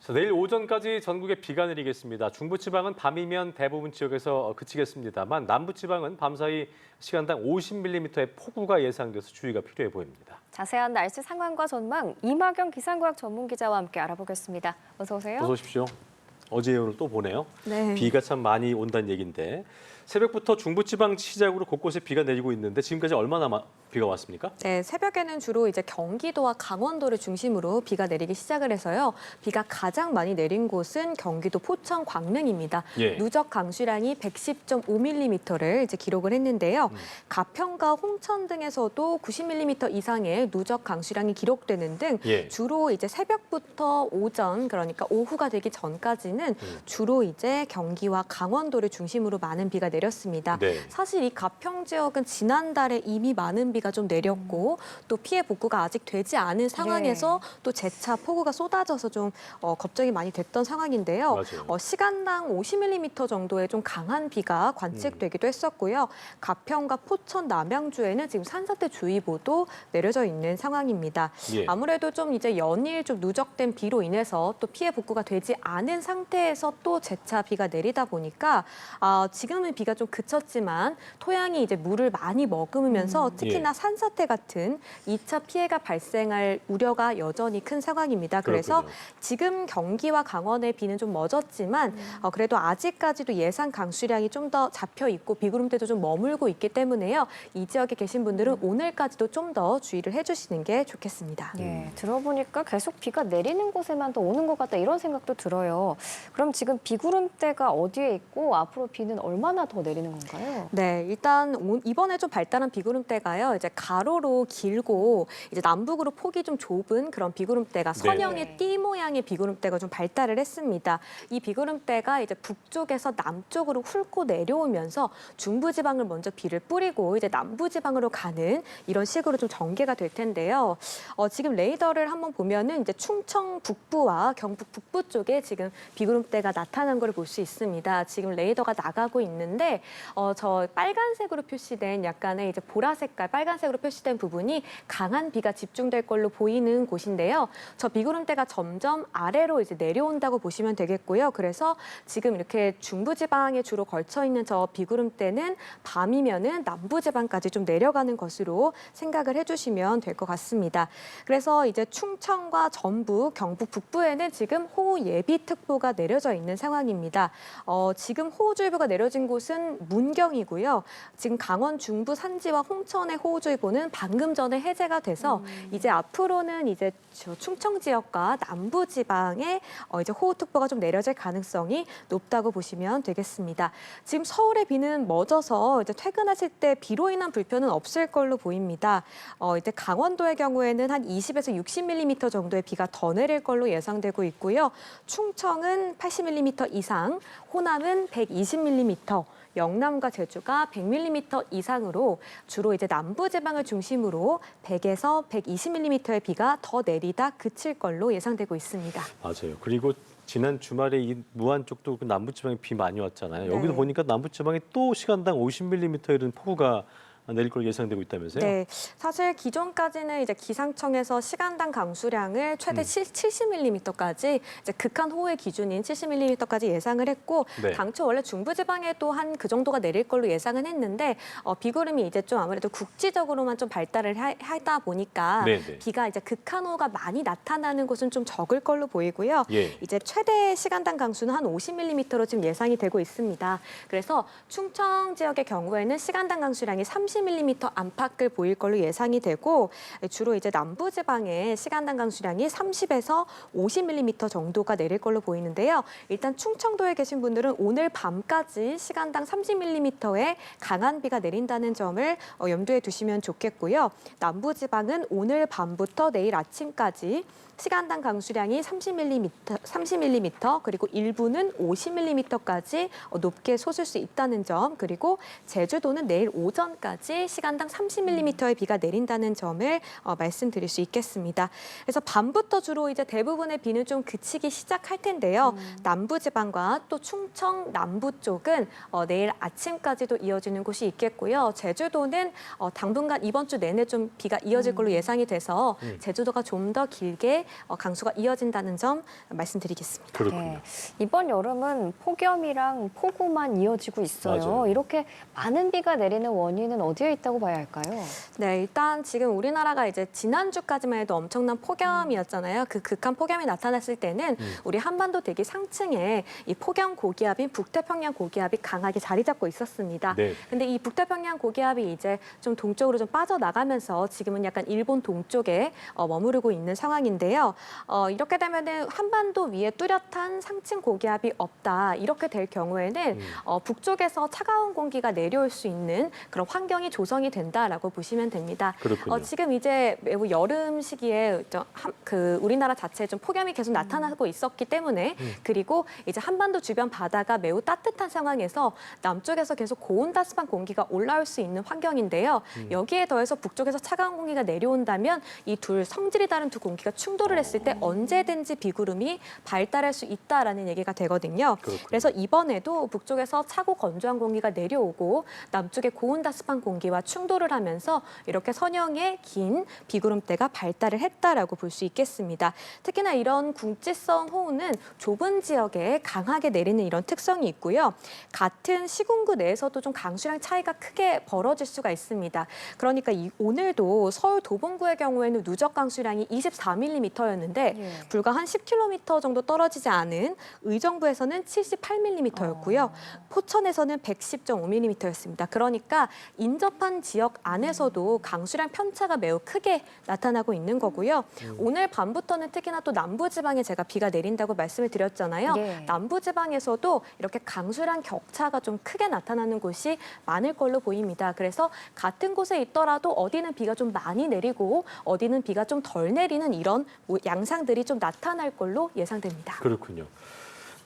자, 내일 오전까지 전국에 비가 내리겠습니다. 중부지방은 밤이면 대부분 지역에서 그치겠습니다만 남부지방은 밤사이 시간당 50mm의 폭우가 예상돼서 주의가 필요해 보입니다. 자세한 날씨 상황과 전망 이마경 기상과학 전문기자와 함께 알아보겠습니다. 어서 오세요. 어서 오십시오. 어제 오늘 또 보네요. 네. 비가 참 많이 온다는 얘기인데 새벽부터 중부지방 시작으로 곳곳에 비가 내리고 있는데 지금까지 얼마나 비가 왔습니까? 네, 새벽에는 주로 이제 경기도와 강원도를 중심으로 비가 내리기 시작을 해서요. 비가 가장 많이 내린 곳은 경기도 포천 광릉입니다. 예. 누적 강수량이 110.5mm를 이제 기록을 했는데요. 가평과 홍천 등에서도 90mm 이상의 누적 강수량이 기록되는 등 예. 주로 이제 새벽부터 오전, 그러니까 오후가 되기 전까지는 주로 이제 경기와 강원도를 중심으로 많은 비가 내렸습니다. 네. 사실 이 가평 지역은 지난달에 이미 많은 비가 좀 내렸고 또 피해 복구가 아직 되지 않은 상황에서 또 재차 폭우가 쏟아져서 좀 걱정이 많이 됐던 상황인데요. 맞아요. 시간당 50mm 정도의 좀 강한 비가 관측되기도 했었고요. 가평과 포천, 남양주에는 지금 산사태 주의보도 내려져 있는 상황입니다. 예. 아무래도 좀 이제 연일 좀 누적된 비로 인해서 또 피해 복구가 되지 않은 상태에서 또 재차 비가 내리다 보니까 지금은 비가 좀 그쳤지만 토양이 이제 물을 많이 머금으면서 특히나 산사태 같은 2차 피해가 발생할 우려가 여전히 큰 상황입니다. 그래서 그렇군요. 지금 경기와 강원의 비는 좀 멎었지만 그래도 아직까지도 예상 강수량이 좀 더 잡혀 있고 비구름대도 좀 머물고 있기 때문에요. 이 지역에 계신 분들은 오늘까지도 좀 더 주의를 해주시는 게 좋겠습니다. 예, 들어보니까 계속 비가 내리는 곳에만 더 오는 것 같다 이런 생각도 들어요. 그럼 지금 비구름대가 어디에 있고 앞으로 비는 얼마나 더 내리는 건가요? 네, 일단 이번에 좀 발달한 비구름대가요. 이제 가로로 길고 이제 남북으로 폭이 좀 좁은 그런 비구름대가 선형의 띠 모양의 비구름대가 좀 발달을 했습니다. 이 비구름대가 이제 북쪽에서 남쪽으로 훑고 내려오면서 중부지방을 먼저 비를 뿌리고 이제 남부지방으로 가는 이런 식으로 좀 전개가 될 텐데요. 지금 레이더를 한번 보면은 이제 충청 북부와 경북 북부 쪽에 지금 비구름대가 나타난 걸 볼 수 있습니다. 지금 레이더가 나가고 있는데 저 빨간색으로 표시된 약간의 이제 보라 색깔 빨간색으로 표시된 부분이 강한 비가 집중될 걸로 보이는 곳인데요. 저 비구름대가 점점 아래로 이제 내려온다고 보시면 되겠고요. 그래서 지금 이렇게 중부지방에 주로 걸쳐 있는 저 비구름대는 밤이면은 남부지방까지 좀 내려가는 것으로 생각을 해주시면 될 것 같습니다. 그래서 이제 충청과 전북, 경북 북부에는 지금 호우 예비특보가 내려져 있는 상황입니다. 지금 호우주의보가 내려진 곳은 문경이고요. 지금 강원 중부 산지와 홍천의 호우주의보는 방금 전에 해제가 돼서 이제 앞으로는 이제 충청 지역과 남부 지방에 이제 호우특보가 좀 내려질 가능성이 높다고 보시면 되겠습니다. 지금 서울의 비는 멎어서 이제 퇴근하실 때 비로 인한 불편은 없을 걸로 보입니다. 이제 강원도의 경우에는 한 20에서 60mm 정도의 비가 더 내릴 걸로 예상되고 있고요. 충청은 80mm 이상, 호남은 120mm, 영남과 제주가 100mm 이상으로 주로 이제 남부지방을 중심으로 100에서 120mm의 비가 더 내리다 그칠 걸로 예상되고 있습니다. 맞아요. 그리고 지난 주말에 이 무안 쪽도 그 남부지방에 비 많이 왔잖아요. 여기도 네. 보니까 남부지방에 또 시간당 50mm에 이른 폭우가 내릴 걸로 예상되고 있다면서요? 네, 사실 기존까지는 이제 기상청에서 시간당 강수량을 최대 70mm까지 이제 극한 호우의 기준인 70mm까지 예상을 했고 네. 당초 원래 중부지방에도 한 그 정도가 내릴 걸로 예상은 했는데 비구름이 이제 좀 아무래도 국지적으로만 좀 발달을 하다 보니까 네네. 비가 이제 극한 호우가 많이 나타나는 곳은 좀 적을 걸로 보이고요. 예. 이제 최대 시간당 강수는 한 50mm로 지금 예상이 되고 있습니다. 그래서 충청 지역의 경우에는 시간당 강수량이 30mm 안팎을 보일 걸로 예상이 되고 주로 이제 남부지방에 시간당 강수량이 30에서 50mm 정도가 내릴 걸로 보이는데요. 일단 충청도에 계신 분들은 오늘 밤까지 시간당 30mm의 강한 비가 내린다는 점을 염두에 두시면 좋겠고요. 남부지방은 오늘 밤부터 내일 아침까지 시간당 강수량이 30mm 그리고 일부는 50mm까지 높게 솟을 수 있다는 점, 그리고 제주도는 내일 오전까지 시간당 30mm의 비가 내린다는 점을 말씀드릴 수 있겠습니다. 그래서 밤부터 주로 이제 대부분의 비는 좀 그치기 시작할 텐데요. 남부지방과 또 충청 남부 쪽은 내일 아침까지도 이어지는 곳이 있겠고요. 제주도는 당분간 이번 주 내내 좀 비가 이어질 걸로 예상이 돼서 제주도가 좀 더 길게 동안에 강수가 이어진다는 점 말씀드리겠습니다. 그렇군요. 네. 이번 여름은 폭염이랑 폭우만 이어지고 있어요. 맞아요. 이렇게 많은 비가 내리는 원인은 어디에 있다고 봐야 할까요? 네, 일단 지금 우리나라가 이제 지난주까지만 해도 엄청난 폭염이었잖아요. 그 극한 폭염이 나타났을 때는 우리 한반도 대기 상층에 이 폭염 고기압인 북태평양 고기압이 강하게 자리 잡고 있었습니다. 네. 근데 이 북태평양 고기압이 이제 좀 동쪽으로 좀 빠져나가면서 지금은 약간 일본 동쪽에 머무르고 있는 상황인데요. 이렇게 되면은 한반도 위에 뚜렷한 상층 고기압이 없다. 이렇게 될 경우에는 북쪽에서 차가운 공기가 내려올 수 있는 그런 환경이 조성이 된다라고 보시면 됩니다. 그렇군요. 지금 이제 매우 여름 시기에 우리나라 자체에 좀 폭염이 계속 나타나고 있었기 때문에 그리고 이제 한반도 주변 바다가 매우 따뜻한 상황에서 남쪽에서 계속 고온다습한 공기가 올라올 수 있는 환경인데요. 여기에 더해서 북쪽에서 차가운 공기가 내려온다면 이 둘 성질이 다른 두 공기가 충돌을 했을 때 언제든지 비구름이 발달할 수 있다라는 얘기가 되거든요. 그렇군요. 그래서 이번에도 북쪽에서 차고 건조한 공기가 내려오고 남쪽에 고온다습한 공기와 충돌을 하면서 이렇게 선형의 긴 비구름대가 발달을 했다라고 볼 수 있겠습니다. 특히나 이런 굵지성 호우는 좁은 지역에 강하게 내리는 이런 특성이 있고요. 같은 시군구 내에서도 좀 강수량 차이가 크게 벌어질 수가 있습니다. 그러니까 오늘도 서울 도봉구의 경우에는 누적 강수량이 24mm였는데 예. 불과 한 10km 정도 떨어지지 않은 의정부에서는 78mm였고요. 포천에서는 110.5mm였습니다. 그러니까 인접한 지역 안에서도 강수량 편차가 매우 크게 나타나고 있는 거고요. 오늘 밤부터는 특히나 또 남부지방에 제가 비가 내린다고 말씀을 드렸잖아요. 예. 남부지방에서도 이렇게 강수량 격차가 좀 크게 나타나는 곳이 많을 걸로 보입니다. 그래서 같은 곳에 있더라도 어디는 비가 좀 많이 내리고 어디는 비가 좀 덜 내리는 이런 양상들이 좀 나타날 걸로 예상됩니다. 그렇군요.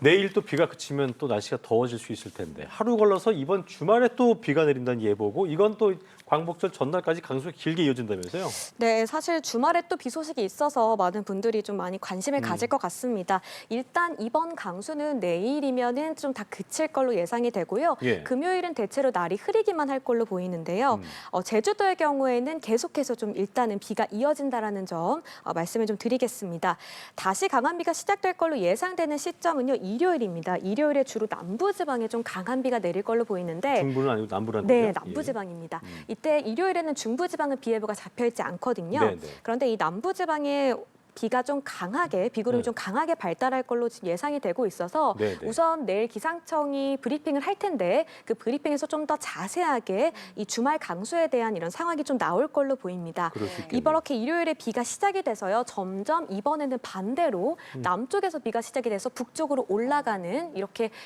내일 또 비가 그치면 또 날씨가 더워질 수 있을 텐데 하루 걸러서 이번 주말에 또 비가 내린다는 예보고 이건 또 광복절 전날까지 강수가 길게 이어진다면서요? 네, 사실 주말에 또 비 소식이 있어서 많은 분들이 좀 많이 관심을 가질 것 같습니다. 일단 이번 강수는 내일이면은 좀 다 그칠 걸로 예상이 되고요. 예. 금요일은 대체로 날이 흐리기만 할 걸로 보이는데요. 제주도의 경우에는 계속해서 좀 일단은 비가 이어진다라는 점 말씀을 좀 드리겠습니다. 다시 강한 비가 시작될 걸로 예상되는 시점은요, 일요일입니다. 일요일에 주로 남부지방에 좀 강한 비가 내릴 걸로 보이는데 중부는 아니고 남부라는 네, 거죠? 남부지방입니다. 이때 일요일에는 중부지방은 비 예보가 잡혀있지 않거든요. 네, 네. 그런데 이 남부지방에 비가 좀 강하게, 비구름이 네. 좀 강하게 발달할 걸로 지금 예상이 되고 있어서 네, 네. 우선 내일 기상청이 브리핑을 할 텐데 그 브리핑에서 좀 더 자세하게 이 주말 강수에 대한 이런 상황이 좀 나올 걸로 보입니다. 그럴 수 있겠네요. 이렇게 일요일에 비가 시작이 돼서요. 점점 이번에는 반대로 남쪽에서 비가 시작이 돼서 북쪽으로 올라가는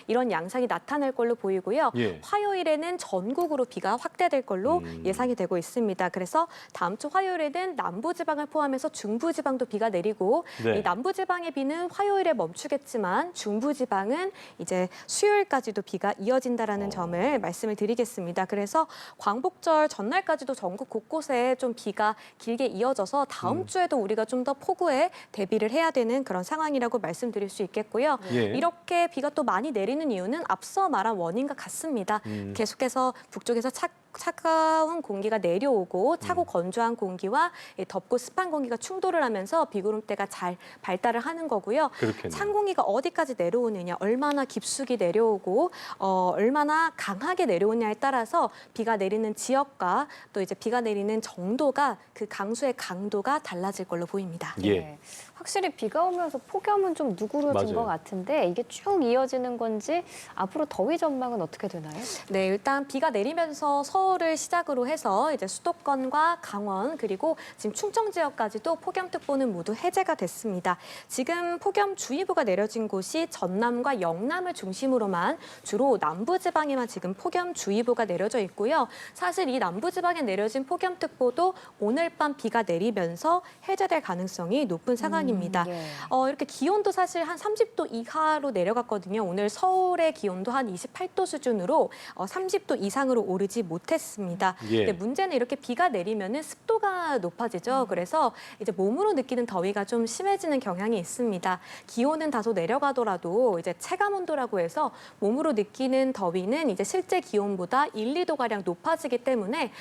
이런 양상이 나타날 걸로 보이고요. 예. 화요일에는 전국으로 비가 확대될 걸로 예상이 되고 있습니다. 그래서 다음 주 화요일에는 남부지방을 포함해서 중부지방도 비가 내리고 네. 이 남부지방의 비는 화요일에 멈추겠지만 중부지방은 이제 수요일까지도 비가 이어진다라는 점을 말씀을 드리겠습니다. 그래서 광복절 전날까지도 전국 곳곳에 좀 비가 길게 이어져서 다음 주에도 우리가 좀 더 폭우에 대비를 해야 되는 그런 상황이라고 말씀드릴 수 있겠고요. 예. 이렇게 비가 또 많이 내리는 이유는 앞서 말한 원인과 같습니다. 계속해서 북쪽에서 차가운 공기가 내려오고 차고 건조한 공기와 덥고 습한 공기가 충돌을 하면서 비구름대가 잘 발달을 하는 거고요. 그렇겠네요. 찬 공기가 어디까지 내려오느냐, 얼마나 깊숙이 내려오고 얼마나 강하게 내려오냐에 따라서 비가 내리는 지역과 또 이제 비가 내리는 정도가 그 강수의 강도가 달라질 걸로 보입니다. 예. 네. 확실히 비가 오면서 폭염은 좀 누그러진 맞아요. 것 같은데 이게 쭉 이어지는 건지 앞으로 더위 전망은 어떻게 되나요? 네, 일단 비가 내리면서 서울을 시작으로 해서 이제 수도권과 강원 그리고 지금 충청 지역까지도 폭염특보는 모두 해제가 됐습니다. 지금 폭염주의보가 내려진 곳이 전남과 영남을 중심으로만 주로 남부지방에만 지금 폭염주의보가 내려져 있고요. 사실 이 남부지방에 내려진 폭염특보도 오늘 밤 비가 내리면서 해제될 가능성이 높은 상황입니다. 예. 이렇게 기온도 사실 한 30도 이하로 내려갔거든요. 오늘 서울의 기온도 한 28도 수준으로 30도 이상으로 오르지 못했습니다. 못했습니다. 예. 근데 문제는 이렇게 비가 내리면은 습도가 높아지죠. 그래서 이제 몸으로 느끼는 더위가 좀 심해지는 경향이 있습니다. 기온은 다소 내려가더라도 이제 체감 온도라고 해서 몸으로 느끼는 더위는 이제 실제 기온보다 1, 2도 가량 높아지기 때문에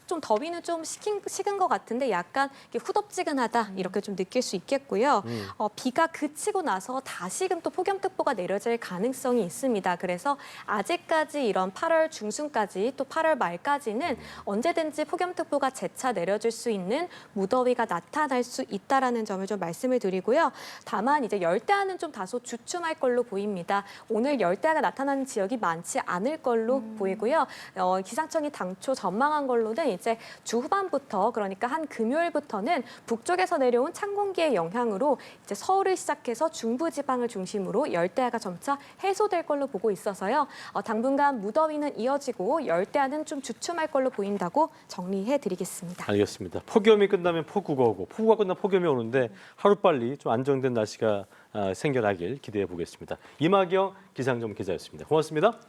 좀 더위는 좀 식은 것 같은데 약간 이렇게 후덥지근하다 이렇게 좀 느낄 수 있겠고요. 비가 그치고 나서 다시금 또 폭염특보가 내려질 가능성이 있습니다. 그래서 아직까지 이런 8월 중순까지 또 8월 말까지는 언제든지 폭염특보가 재차 내려질 수 있는 무더위가 나타날 수 있다라는 점을 좀 말씀을 드리고요. 다만 이제 열대야는 좀 다소 주춤할 걸로 보입니다. 오늘 열대야가 나타나는 지역이 많지 않을 걸로 보이고요. 기상청이 당초 전망한 걸로는 이제 주 후반부터 그러니까 한 금요일부터는 북쪽에서 내려온 찬 공기의 영향으로 이제 서울을 시작해서 중부지방을 중심으로 열대야가 점차 해소될 걸로 보고 있어서요. 당분간 무더위는 이어지고 열대야는 좀 주춤할 걸로 보인다고 정리해드리겠습니다. 알겠습니다. 폭염이 끝나면 폭우가 오고 폭우가 끝나면 폭염이 오는데 하루빨리 좀 안정된 날씨가 생겨나길 기대해 보겠습니다. 이마경 기상전문 기자였습니다. 고맙습니다.